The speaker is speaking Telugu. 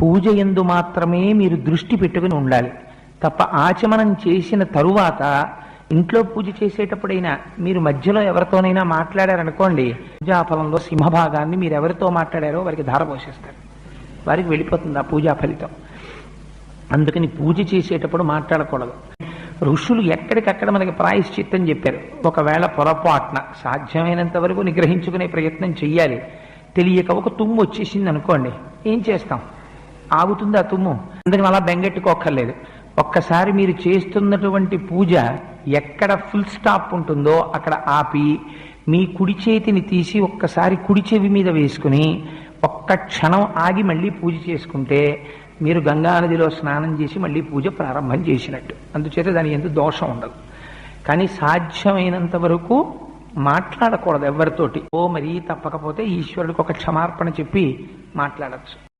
పూజ యందు మాత్రమే మీరు దృష్టి పెట్టుకుని ఉండాలి తప్ప ఆచమనం చేసిన తరువాత ఇంట్లో పూజ చేసేటప్పుడైనా మీరు మధ్యలో ఎవరితోనైనా మాట్లాడారనుకోండి, పూజాఫలంలో సింహభాగాన్ని మీరు ఎవరితో మాట్లాడారో వారికి ధార పోసేస్తారు, వారికి వెళ్ళిపోతుంది ఆ పూజా ఫలితం. అందుకని పూజ చేసేటప్పుడు మాట్లాడకూడదు. ఋషులు ఎక్కడికక్కడ మనకి ప్రాయశ్చిత్తం చెప్పారు. ఒకవేళ పొరపాటున సాధ్యమైనంత వరకు నిగ్రహించుకునే ప్రయత్నం చెయ్యాలి. తెలియక ఒక తుమ్ము వచ్చేసింది అనుకోండి, ఏం చేస్తాం? ఆగుతుంది ఆ తుమ్ము. అందుకని అలా బెంగెట్టుకోక్కర్లేదు. ఒక్కసారి మీరు చేస్తున్నటువంటి పూజ ఎక్కడ ఫుల్ స్టాప్ ఉంటుందో అక్కడ ఆపి మీ కుడి చేతిని తీసి ఒక్కసారి కుడి చెవి మీద వేసుకుని ఒక్క క్షణం ఆగి మళ్ళీ పూజ చేసుకుంటే మీరు గంగానదిలో స్నానం చేసి మళ్ళీ పూజ ప్రారంభం చేసినట్టు. అందుచేత దాని ఎందుకు దోషం ఉండదు. కానీ సాధ్యమైనంత వరకు మాట్లాడకూడదు ఎవరితోటి. మరీ తప్పకపోతే ఈశ్వరుడికి ఒక క్షమార్పణ చెప్పి మాట్లాడచ్చు.